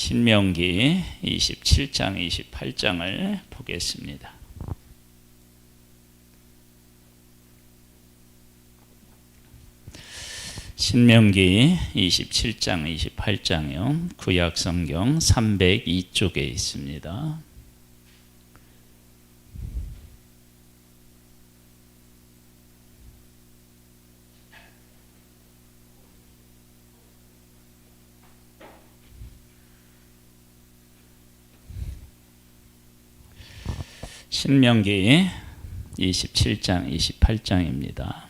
신명기 27장, 28장을 보겠습니다. 신명기 27장, 28장이요. 구약성경 302쪽에 있습니다. 신명기 27장, 28장입니다.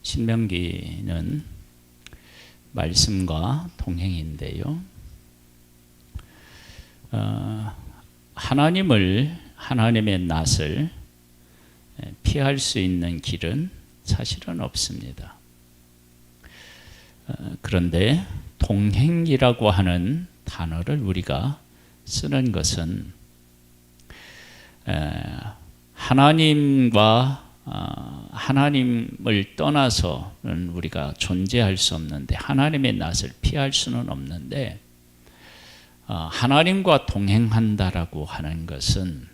신명기는 말씀과 동행인데요. 하나님의 낯을 피할 수 있는 길은 사실은 없습니다. 그런데 동행이라고 하는 단어를 우리가 쓰는 것은 하나님을 떠나서는 우리가 존재할 수 없는데, 하나님의 낯을 피할 수는 없는데, 하나님과 동행한다라고 하는 것은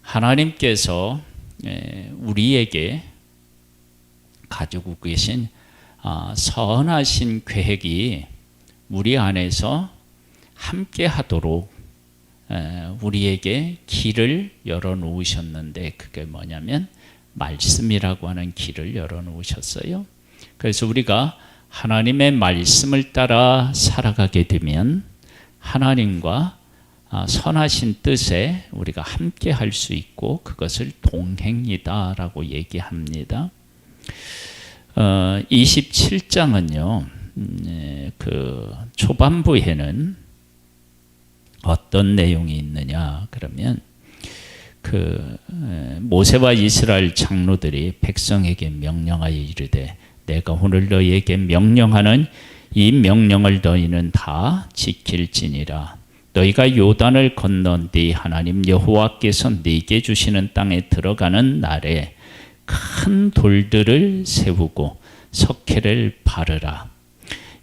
하나님께서 우리에게 가지고 계신 선하신 계획이 우리 안에서 함께 하도록 우리에게 길을 열어놓으셨는데, 그게 뭐냐면 말씀이라고 하는 길을 열어놓으셨어요. 그래서 우리가 하나님의 말씀을 따라 살아가게 되면 하나님과 선하신 뜻에 우리가 함께 할 수 있고, 그것을 동행이다라고 얘기합니다. 27장은요, 그 초반부에는 어떤 내용이 있느냐 그러면, 모세와 이스라엘 장로들이 백성에게 명령하여 이르되, 내가 오늘 너희에게 명령하는 이 명령을 너희는 다 지킬지니라. 너희가 요단을 건너 네 하나님 여호와께서 네게 주시는 땅에 들어가는 날에 큰 돌들을 세우고 석회를 바르라.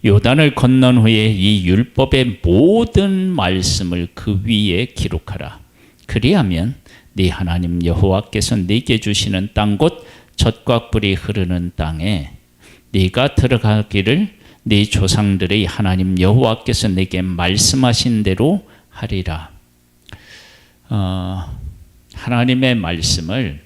요단을 건넌 후에 이 율법의 모든 말씀을 그 위에 기록하라. 그리하면 네 하나님 여호와께서 네게 주시는 땅 곧 젖과 꿀이 흐르는 땅에 네가 들어가기를 네 조상들의 하나님 여호와께서 네게 말씀하신 대로 하리라. 하나님의 말씀을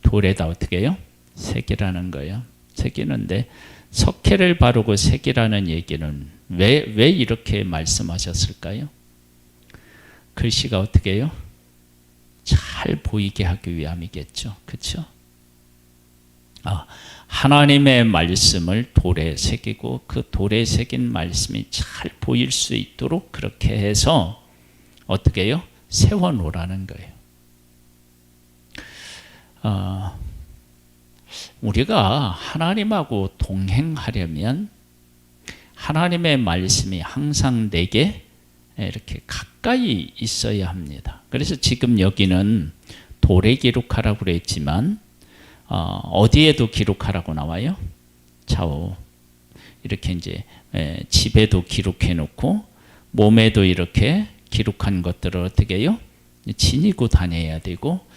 돌에다 어떻게 해요? 새기라는 거예요. 새기는데, 석회를 바르고 새기라는 얘기는 왜 이렇게 말씀하셨을까요? 글씨가 어떻게 해요? 잘 보이게 하기 위함이겠죠. 그렇죠? 하나님의 말씀을 돌에 새기고, 그 돌에 새긴 말씀이 잘 보일 수 있도록 그렇게 해서 어떻게 해요? 세워놓으라는 거예요. 우리가 하나님하고 동행하려면 하나님의 말씀이 항상 내게 이렇게 가까이 있어야 합니다. 그래서 지금 여기는 돌에 기록하라고 그랬지만 어디에도 기록하라고 나와요? 좌우. 이렇게 이제 집에도 기록해 놓고 몸에도 이렇게 기록한 것들을 어떻게 해요? 지니고 다녀야 되고,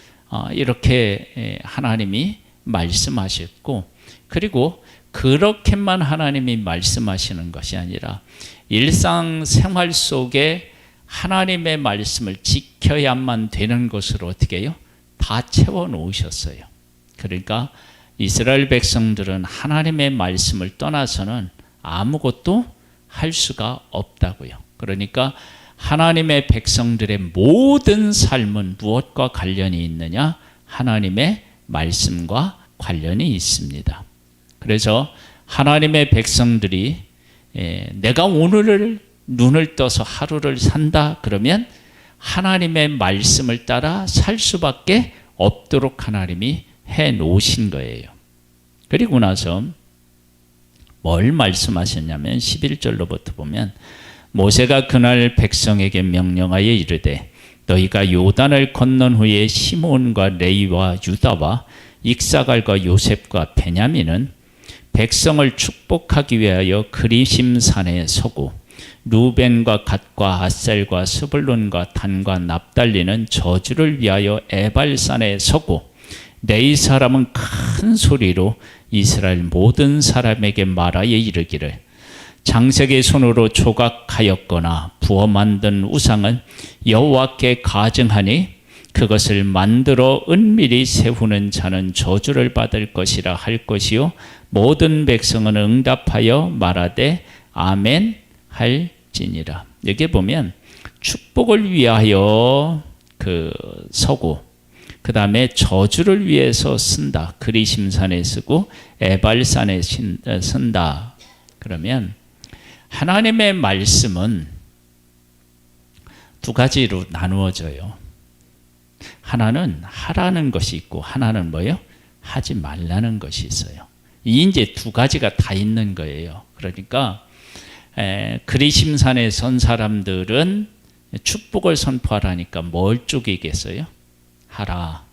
이렇게 하나님이 말씀하셨고, 그리고 그렇게만 하나님이 말씀하시는 것이 아니라 일상생활 속에 하나님의 말씀을 지켜야만 되는 것으로 어떻게 해요? 다 채워 놓으셨어요. 그러니까 이스라엘 백성들은 하나님의 말씀을 떠나서는 아무것도 할 수가 없다고요. 그러니까 하나님의 백성들의 모든 삶은 무엇과 관련이 있느냐? 하나님의 말씀과 관련이 있습니다. 그래서 하나님의 백성들이 내가 오늘을 눈을 떠서 하루를 산다 그러면 하나님의 말씀을 따라 살 수밖에 없도록 하나님이 해 놓으신 거예요. 그리고 나서 뭘 말씀하셨냐면 11절로부터 보면 모세가 그날 백성에게 명령하여 이르되 너희가 요단을 건넌 후에 시몬과 레위와 유다와 익사갈과 요셉과 베냐민은 백성을 축복하기 위하여 그리심산에 서고 루벤과 갓과 아셀과 스불론과 단과 납달리는 저주를 위하여 에발산에 서고 레위 사람은 큰 소리로 이스라엘 모든 사람에게 말하여 이르기를 장색의 손으로 조각하였거나 부어 만든 우상은 여호와께 가증하니 그것을 만들어 은밀히 세우는 자는 저주를 받을 것이라 할 것이요 모든 백성은 응답하여 말하되 아멘 할지니라. 여기 보면 축복을 위하여 서고 그 다음에 저주를 위해서 쓴다. 그리심산에 쓰고 에발산에 쓴다. 그러면 하나님의 말씀은 두 가지로 나누어져요. 하나는 하라는 것이 있고 하나는 뭐예요? 하지 말라는 것이 있어요. 이 이제 두 가지가 다 있는 거예요. 그러니까 그리심산에 선 사람들은 축복을 선포하라니까 뭘 쪽이겠어요? 하라.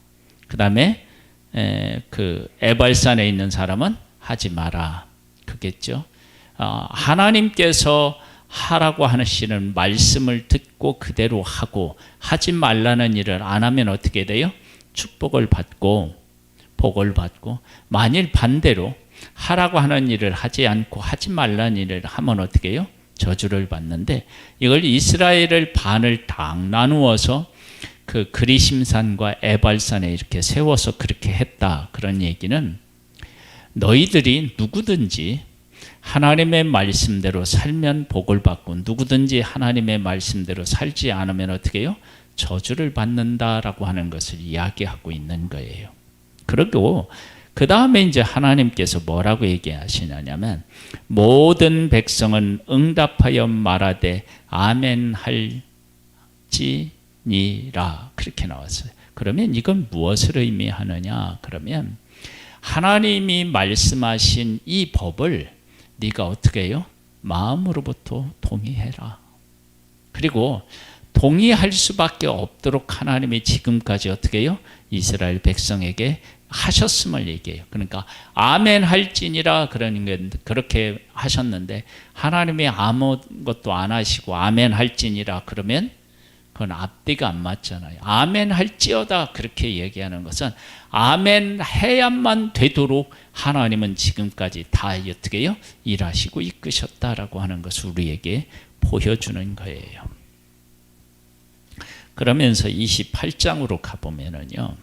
그 다음에 에발산에 있는 사람은 하지 마라. 그겠죠. 하나님께서 하라고 하시는 말씀을 듣고 그대로 하고 하지 말라는 일을 안 하면 어떻게 돼요? 축복을 받고 복을 받고, 만일 반대로 하라고 하는 일을 하지 않고 하지 말라는 일을 하면 어떻게 해요? 저주를 받는데, 이걸 이스라엘을 반을 딱 나누어서 그리심산과 에발산에 이렇게 세워서 그렇게 했다. 그런 얘기는 너희들이 누구든지 하나님의 말씀대로 살면 복을 받고 누구든지 하나님의 말씀대로 살지 않으면 어떻게 해요? 저주를 받는다라고 하는 것을 이야기하고 있는 거예요. 그리고 그 다음에 이제 하나님께서 뭐라고 얘기하시냐면 모든 백성은 응답하여 말하되 아멘 할지니라 그렇게 나왔어요. 그러면 이건 무엇을 의미하느냐? 그러면 하나님이 말씀하신 이 법을 네가 어떻게 해요? 마음으로부터 동의해라. 그리고 동의할 수밖에 없도록 하나님이 지금까지 어떻게 해요? 이스라엘 백성에게 하셨음을 얘기해요. 그러니까 아멘 할지니라 그렇게 하셨는데 하나님이 아무것도 안 하시고 아멘 할지니라 그러면 그건 앞뒤가 안 맞잖아요. 아멘 할지어다 그렇게 얘기하는 것은 아멘 해야만 되도록 하나님은 지금까지 다 어떻게 해요? 일하시고 이끄셨다라고 하는 것을 우리에게 보여주는 거예요. 그러면서 28장으로 가보면은요,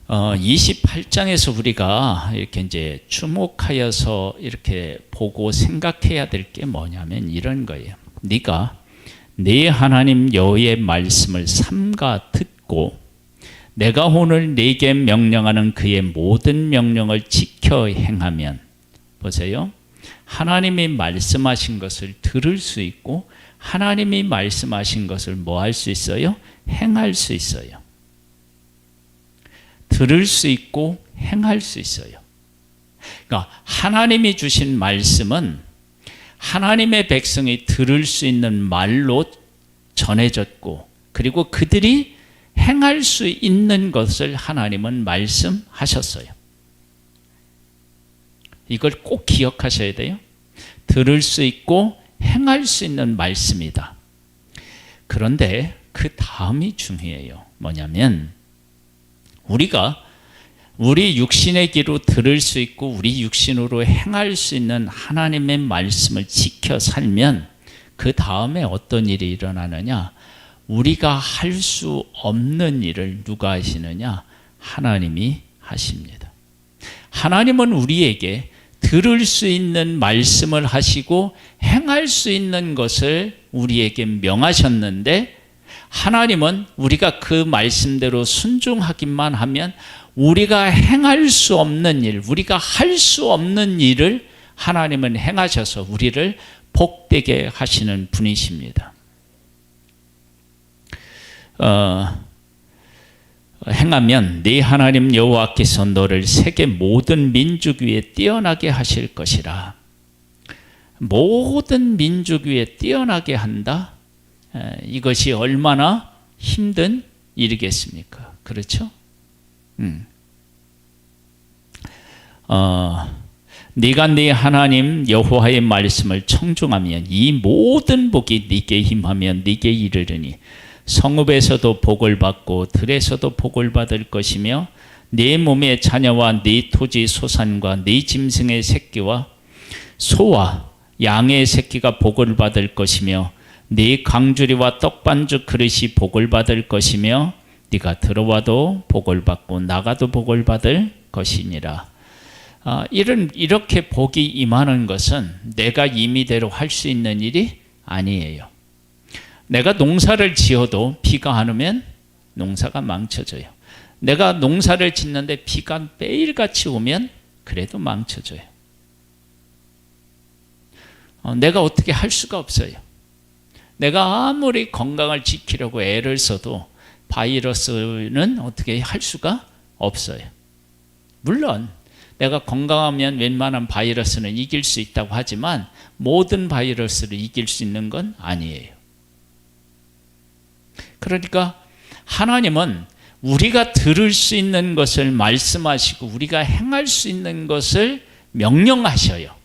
28장에서 우리가 이렇게 이제 주목하여서 이렇게 보고 생각해야 될 게 뭐냐면 이런 거예요. 네가 네 하나님 여호와의 말씀을 삼가 듣고 내가 오늘 네게 명령하는 그의 모든 명령을 지켜 행하면, 보세요. 하나님이 말씀하신 것을 들을 수 있고 하나님이 말씀하신 것을 뭐 할 수 있어요? 행할 수 있어요. 들을 수 있고 행할 수 있어요. 그러니까 하나님이 주신 말씀은 하나님의 백성이 들을 수 있는 말로 전해졌고, 그리고 그들이 행할 수 있는 것을 하나님은 말씀하셨어요. 이걸 꼭 기억하셔야 돼요. 들을 수 있고 행할 수 있는 말씀이다. 그런데 그 다음이 중요해요. 뭐냐면 우리가 우리 육신의 귀로 들을 수 있고 우리 육신으로 행할 수 있는 하나님의 말씀을 지켜 살면 그 다음에 어떤 일이 일어나느냐? 우리가 할 수 없는 일을 누가 하시느냐? 하나님이 하십니다. 하나님은 우리에게 들을 수 있는 말씀을 하시고 행할 수 있는 것을 우리에게 명하셨는데, 하나님은 우리가 그 말씀대로 순종하기만 하면 우리가 행할 수 없는 일, 우리가 할 수 없는 일을 하나님은 행하셔서 우리를 복되게 하시는 분이십니다. 행하면 네 하나님 여호와께서 너를 세계 모든 민족 위에 뛰어나게 하실 것이라. 모든 민족 위에 뛰어나게 한다. 이것이 얼마나 힘든 일이겠습니까? 그렇죠? 네가 네 하나님 여호와의 말씀을 청종하면 이 모든 복이 네게 임하면 네게 이르르니 성읍에서도 복을 받고 들에서도 복을 받을 것이며 네 몸의 자녀와 네 토지 소산과 네 짐승의 새끼와 소와 양의 새끼가 복을 받을 것이며 네 강주리와 떡반죽 그릇이 복을 받을 것이며 네가 들어와도 복을 받고 나가도 복을 받을 것이니라. 이렇게 복이 임하는 것은 내가 임의대로 할 수 있는 일이 아니에요. 내가 농사를 지어도 비가 안 오면 농사가 망쳐져요. 내가 농사를 짓는데 비가 매일같이 오면 그래도 망쳐져요. 내가 어떻게 할 수가 없어요. 내가 아무리 건강을 지키려고 애를 써도 바이러스는 어떻게 할 수가 없어요. 물론 내가 건강하면 웬만한 바이러스는 이길 수 있다고 하지만 모든 바이러스를 이길 수 있는 건 아니에요. 그러니까 하나님은 우리가 들을 수 있는 것을 말씀하시고 우리가 행할 수 있는 것을 명령하셔요.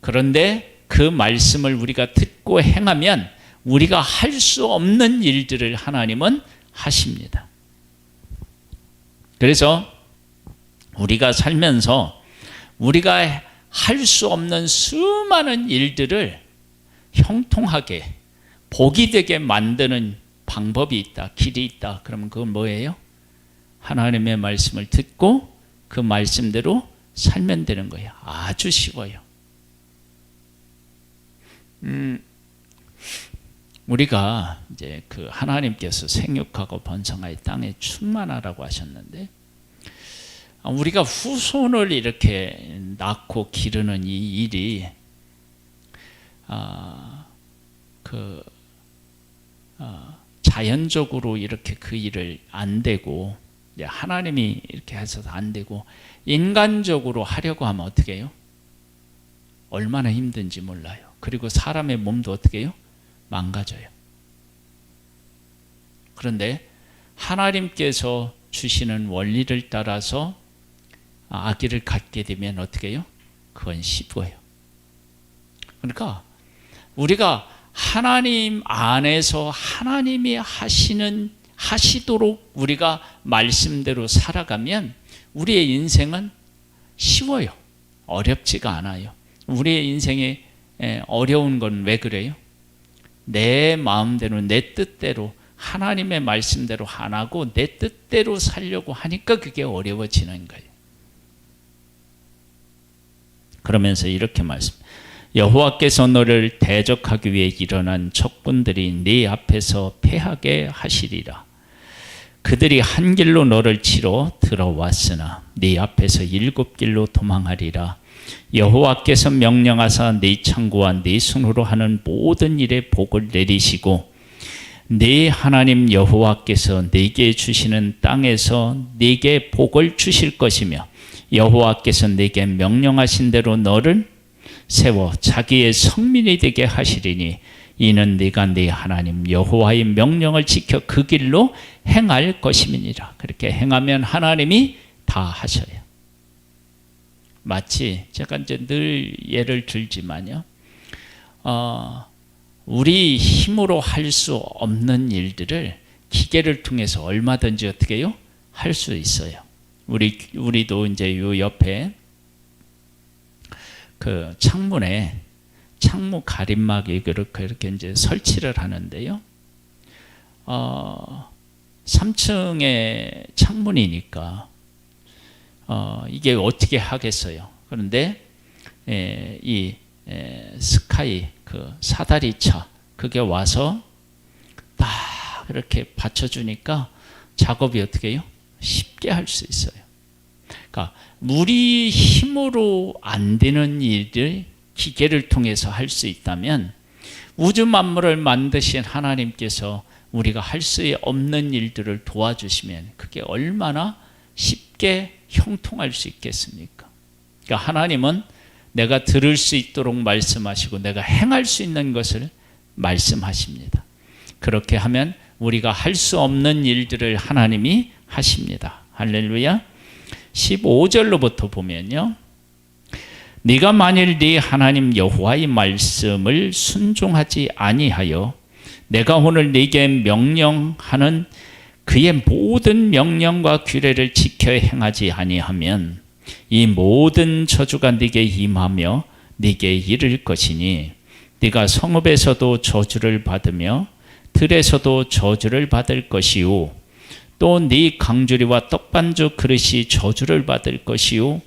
그런데 그 말씀을 우리가 듣고 행하면 우리가 할 수 없는 일들을 하나님은 하십니다. 그래서 우리가 살면서 우리가 할 수 없는 수많은 일들을 형통하게 복이 되게 만드는 방법이 있다, 길이 있다. 그러면 그건 뭐예요? 하나님의 말씀을 듣고 그 말씀대로 살면 되는 거예요. 아주 쉬워요. 우리가 이제 그 하나님께서 생육하고 번성하여 땅에 충만하라고 하셨는데 우리가 후손을 이렇게 낳고 기르는 이 일이 자연적으로 이렇게 그 일을 안 되고 하나님이 이렇게 해서 안 되고 인간적으로 하려고 하면 어떻게 해요? 얼마나 힘든지 몰라요. 그리고 사람의 몸도 어떻게 해요? 망가져요. 그런데 하나님께서 주시는 원리를 따라서 아기를 갖게 되면 어떻게 해요? 그건 쉽고요. 그러니까 우리가 하나님 안에서 하나님이 하시도록 우리가 말씀대로 살아가면 우리의 인생은 쉬워요. 어렵지가 않아요. 우리의 인생에 어려운 건 왜 그래요? 내 마음대로 내 뜻대로 하나님의 말씀대로 안 하고 내 뜻대로 살려고 하니까 그게 어려워지는 거예요. 그러면서 이렇게 말씀, 여호와께서 너를 대적하기 위해 일어난 적군들이 네 앞에서 패하게 하시리라. 그들이 한 길로 너를 치러 들어왔으나 네 앞에서 7길로 도망하리라. 여호와께서 명령하사 네 창고와 네 손으로 하는 모든 일에 복을 내리시고 네 하나님 여호와께서 네게 주시는 땅에서 네게 복을 주실 것이며 여호와께서 네게 명령하신 대로 너를 세워 자기의 성민이 되게 하시리니 이는 네가 네 하나님 여호와의 명령을 지켜 그 길로 행할 것임이니라. 그렇게 행하면 하나님이 다 하셔요. 마치 제가 이제 늘 예를 들지만요, 우리 힘으로 할 수 없는 일들을 기계를 통해서 얼마든지 어떻게 해요? 할 수 있어요. 우리도 이제 요 옆에 그 창문에 창문 가림막이 그렇게 이제 설치를 하는데요. 3층에 창문이니까 이게 어떻게 하겠어요. 그런데 이 스카이 그 사다리차 그게 와서 딱 이렇게 받쳐주니까 작업이 어떻게 해요? 쉽게 할 수 있어요. 그러니까 우리 힘으로 안 되는 일을 기계를 통해서 할 수 있다면 우주 만물을 만드신 하나님께서 우리가 할 수 없는 일들을 도와주시면 그게 얼마나 쉽게 형통할 수 있겠습니까? 그러니까 하나님은 내가 들을 수 있도록 말씀하시고 내가 행할 수 있는 것을 말씀하십니다. 그렇게 하면 우리가 할 수 없는 일들을 하나님이 하십니다. 할렐루야. 15절로부터 보면요, 네가 만일 네 하나님 여호와의 말씀을 순종하지 아니하여 내가 오늘 네게 명령하는 그의 모든 명령과 규례를 지켜 행하지 아니하면 이 모든 저주가 네게 임하며 네게 이를 것이니 네가 성읍에서도 저주를 받으며 들에서도 저주를 받을 것이요 또 네 강주리와 떡반죽 그릇이 저주를 받을 것이요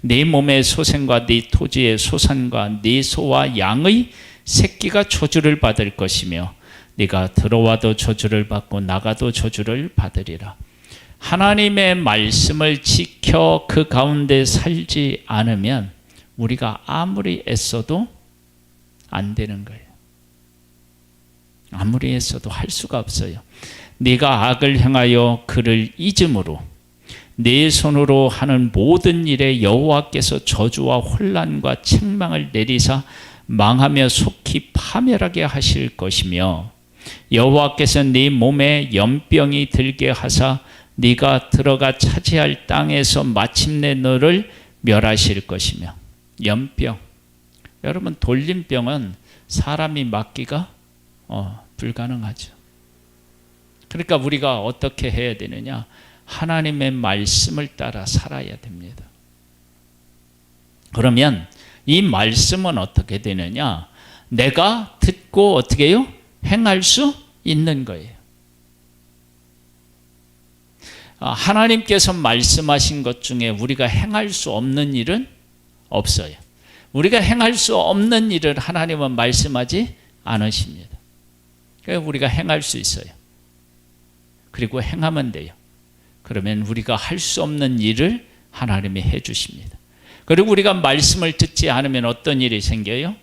네 몸의 소생과 네 토지의 소산과 네 소와 양의 새끼가 저주를 받을 것이며 네가 들어와도 저주를 받고 나가도 저주를 받으리라. 하나님의 말씀을 지켜 그 가운데 살지 않으면 우리가 아무리 애써도 안 되는 거예요. 아무리 애써도 할 수가 없어요. 네가 악을 행하여 그를 잊음으로 네 손으로 하는 모든 일에 여호와께서 저주와 혼란과 책망을 내리사 망하며 속히 파멸하게 하실 것이며 여호와께서 네 몸에 연병이 들게 하사 네가 들어가 차지할 땅에서 마침내 너를 멸하실 것이며. 연병, 여러분 돌림병은 사람이 막기가 불가능하죠. 그러니까 우리가 어떻게 해야 되느냐? 하나님의 말씀을 따라 살아야 됩니다. 그러면 이 말씀은 어떻게 되느냐? 내가 듣고 어떻게 해요? 행할 수 있는 거예요. 하나님께서 말씀하신 것 중에 우리가 행할 수 없는 일은 없어요. 우리가 행할 수 없는 일을 하나님은 말씀하지 않으십니다. 그래서 우리가 행할 수 있어요. 그리고 행하면 돼요. 그러면 우리가 할 수 없는 일을 하나님이 해 주십니다. 그리고 우리가 말씀을 듣지 않으면 어떤 일이 생겨요?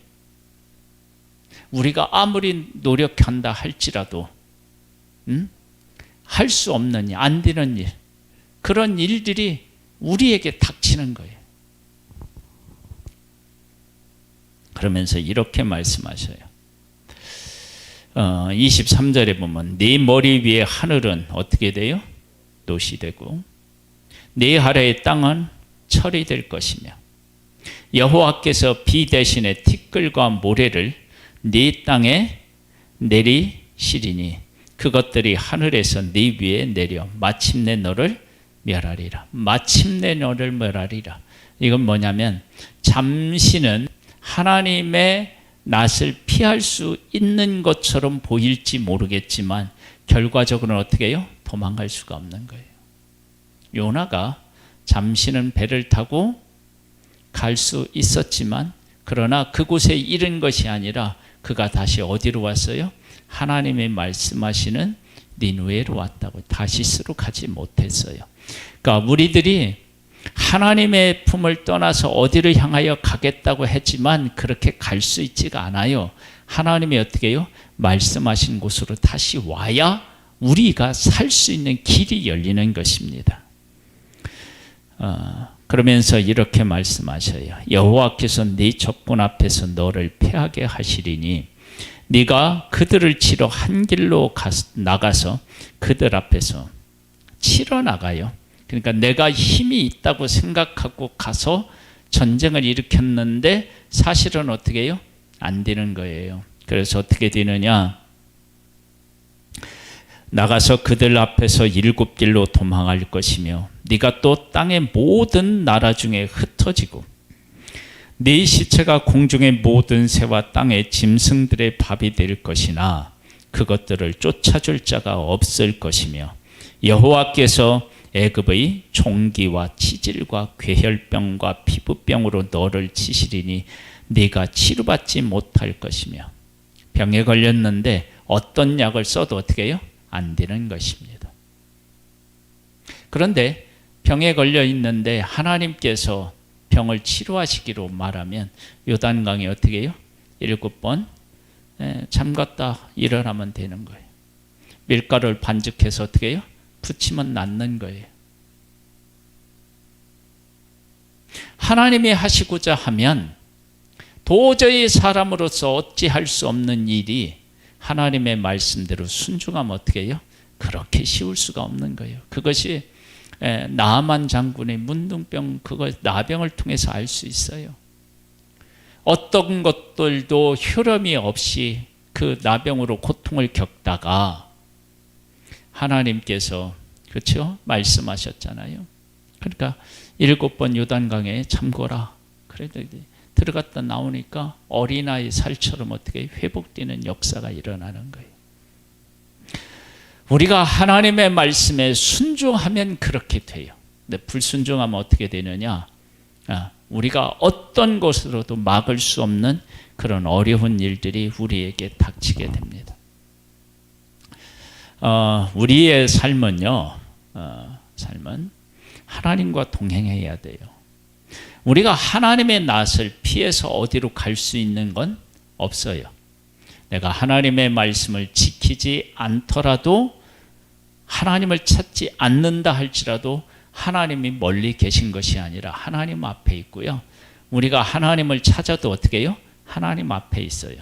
우리가 아무리 노력한다 할지라도 할 수 없는 일, 안 되는 일, 그런 일들이 우리에게 닥치는 거예요. 그러면서 이렇게 말씀하셔요. 23절에 보면 네 머리 위에 하늘은 어떻게 돼요? 놋이 되고 네 아래의 땅은 철이 될 것이며 여호와께서 비 대신에 티끌과 모래를 네 땅에 내리시리니 그것들이 하늘에서 네 위에 내려 마침내 너를 멸하리라. 마침내 너를 멸하리라. 이건 뭐냐면 잠시는 하나님의 낯을 피할 수 있는 것처럼 보일지 모르겠지만 결과적으로는 어떻게 해요? 도망갈 수가 없는 거예요. 요나가 잠시는 배를 타고 갈 수 있었지만 그러나 그곳에 이른 것이 아니라 그가 다시 어디로 왔어요? 하나님의 말씀하시는 니느웨로 왔다고. 다시스로 가지 못했어요. 그러니까 우리들이 하나님의 품을 떠나서 어디를 향하여 가겠다고 했지만 그렇게 갈 수 있지가 않아요. 하나님이 어떻게 해요? 말씀하신 곳으로 다시 와야 우리가 살 수 있는 길이 열리는 것입니다. 그러면서 이렇게 말씀하셔요. 여호와께서 네 적군 앞에서 너를 패하게 하시리니 네가 그들을 치러 한 길로 나가서 그들 앞에서 치러 나가요. 그러니까 내가 힘이 있다고 생각하고 가서 전쟁을 일으켰는데 사실은 어떻게 해요? 안 되는 거예요. 그래서 어떻게 되느냐? 나가서 그들 앞에서 7길로 도망할 것이며 네가 또 땅의 모든 나라 중에 흩어지고 네 시체가 공중의 모든 새와 땅의 짐승들의 밥이 될 것이나 그것들을 쫓아줄 자가 없을 것이며 여호와께서 애굽의 종기와 치질과 괴혈병과 피부병으로 너를 치시리니 네가 치료받지 못할 것이며. 병에 걸렸는데 어떤 약을 써도 어떻게 해요? 안 되는 것입니다. 그런데 병에 걸려 있는데 하나님께서 병을 치료하시기로 말하면 요단강에 어떻게 해요? 7번 잠갔다 일어나면 되는 거예요. 밀가루를 반죽해서 어떻게 해요? 붙이면 낫는 거예요. 하나님이 하시고자 하면 도저히 사람으로서 어찌할 수 없는 일이 하나님의 말씀대로 순종하면 어떻게 해요? 그렇게 쉬울 수가 없는 거예요. 그것이 나아만 장군의 문둥병, 그걸 나병을 통해서 알 수 있어요. 어떤 것들도 효름이 없이 그 나병으로 고통을 겪다가 하나님께서 그렇죠? 말씀하셨잖아요. 그러니까 7번 요단강에 잠궈라. 그래도 들어갔다 나오니까 어린아이 살처럼 어떻게 회복되는 역사가 일어나는 거예요. 우리가 하나님의 말씀에 순종하면 그렇게 돼요. 근데 불순종하면 어떻게 되느냐? 우리가 어떤 것으로도 막을 수 없는 그런 어려운 일들이 우리에게 닥치게 됩니다. 우리의 삶은요, 삶은 하나님과 동행해야 돼요. 우리가 하나님의 낯을 피해서 어디로 갈 수 있는 건 없어요. 내가 하나님의 말씀을 지키지 않더라도, 하나님을 찾지 않는다 할지라도 하나님이 멀리 계신 것이 아니라 하나님 앞에 있고요. 우리가 하나님을 찾아도 어떻게 해요? 하나님 앞에 있어요.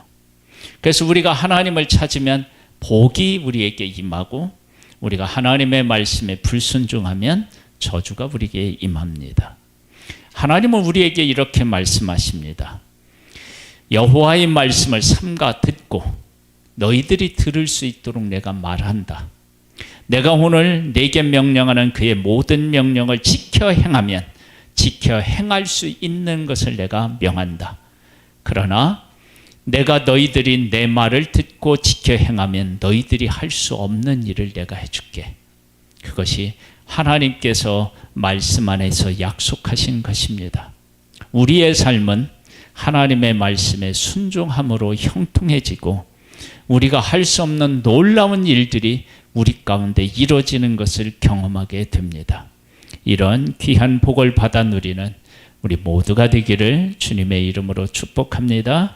그래서 우리가 하나님을 찾으면 복이 우리에게 임하고, 우리가 하나님의 말씀에 불순종하면 저주가 우리에게 임합니다. 하나님은 우리에게 이렇게 말씀하십니다. 여호와의 말씀을 삼가 듣고 너희들이 들을 수 있도록 내가 말한다. 내가 오늘 내게 명령하는 그의 모든 명령을 지켜 행하면 지켜 행할 수 있는 것을 내가 명한다. 그러나 내가 너희들이 내 말을 듣고 지켜 행하면 너희들이 할 수 없는 일을 내가 해줄게. 그것이 하나님께서 말씀 안에서 약속하신 것입니다. 우리의 삶은 하나님의 말씀에 순종함으로 형통해지고 우리가 할 수 없는 놀라운 일들이 우리 가운데 이루어지는 것을 경험하게 됩니다. 이런 귀한 복을 받아 누리는 우리 모두가 되기를 주님의 이름으로 축복합니다.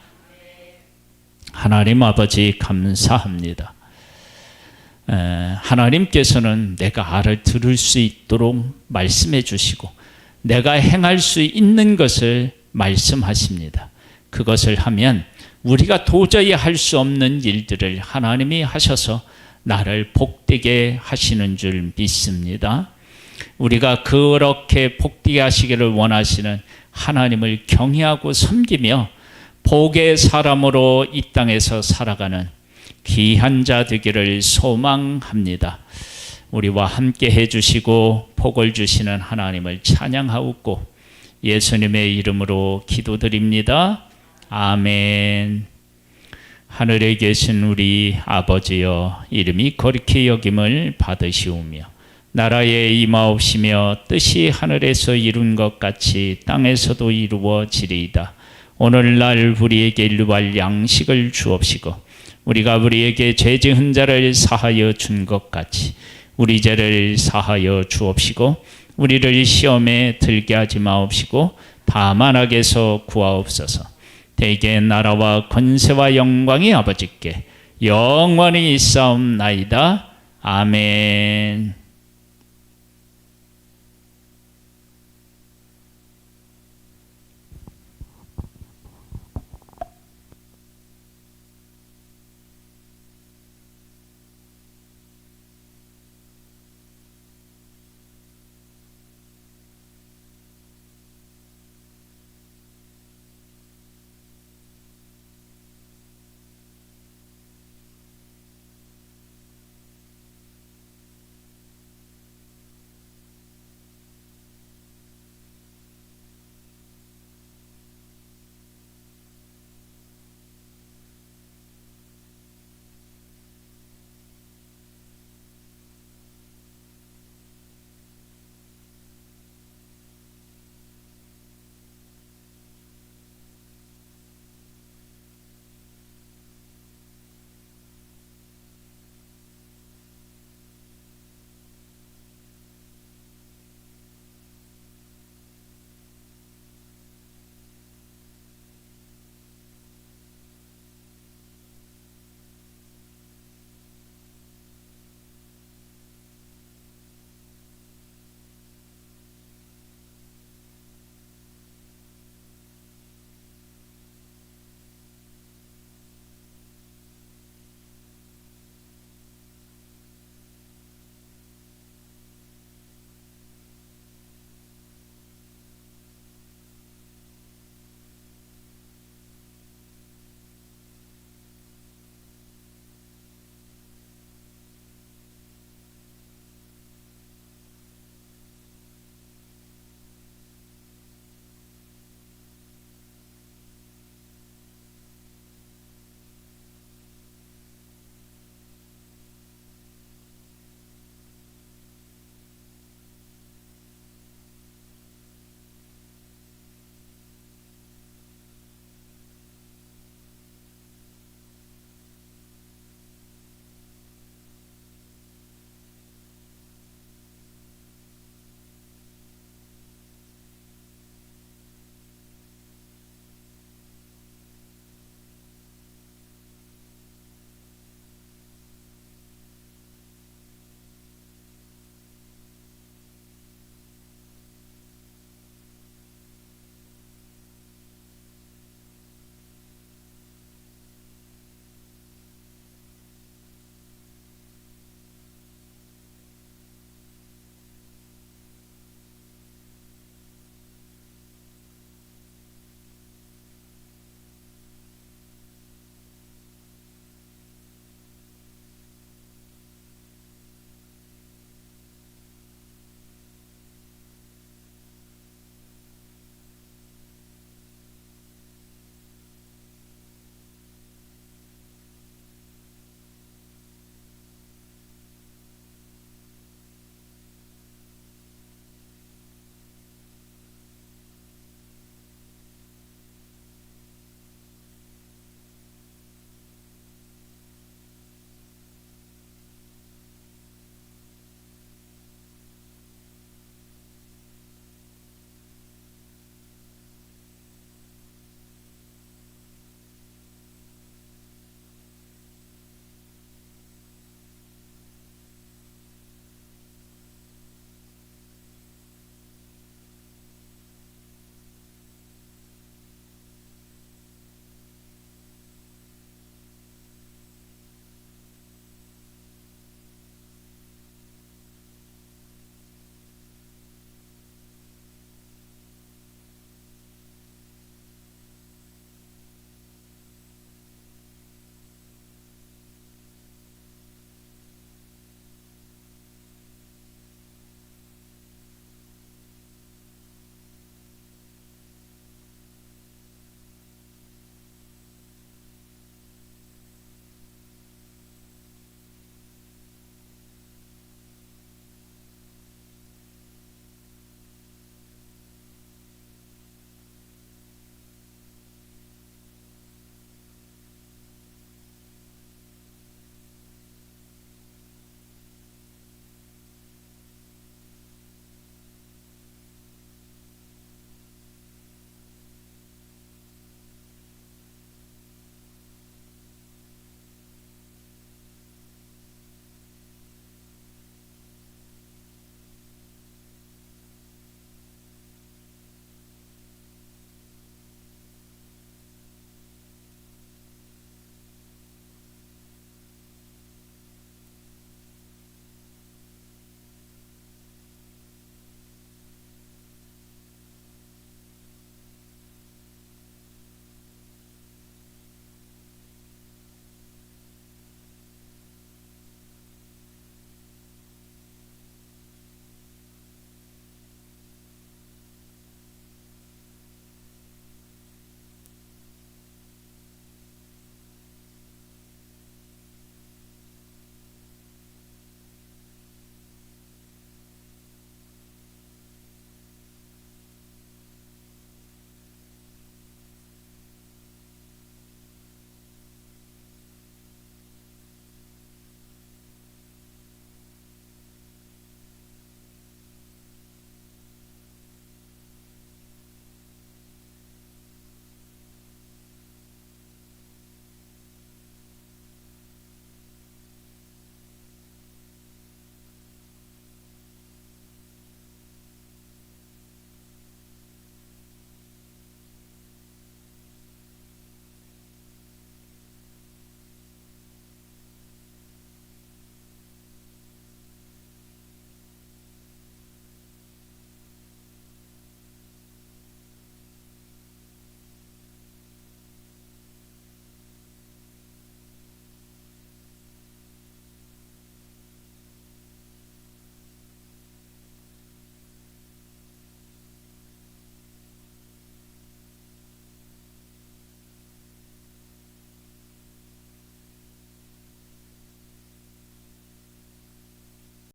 하나님 아버지 감사합니다. 하나님께서는 내가 알아들을 수 있도록 말씀해 주시고 내가 행할 수 있는 것을 말씀하십니다. 그것을 하면 우리가 도저히 할 수 없는 일들을 하나님이 하셔서 나를 복되게 하시는 줄 믿습니다. 우리가 그렇게 복되게 하시기를 원하시는 하나님을 경외하고 섬기며 복의 사람으로 이 땅에서 살아가는 귀한 자 되기를 소망합니다. 우리와 함께 해주시고 복을 주시는 하나님을 찬양하옵고 예수님의 이름으로 기도드립니다. 아멘. 하늘에 계신 우리 아버지여, 이름이 거룩히 여김을 받으시오며 나라에 임하옵시며 뜻이 하늘에서 이룬 것 같이 땅에서도 이루어지리이다. 오늘날 우리에게 일용할 양식을 주옵시고 우리가 우리에게 죄 지은 자를 사하여 준 것 같이 우리 죄를 사하여 주옵시고 우리를 시험에 들게 하지 마옵시고 다만 악에서 구하옵소서. 대개 나라와 권세와 영광이 아버지께 영원히 있사옵나이다. 아멘.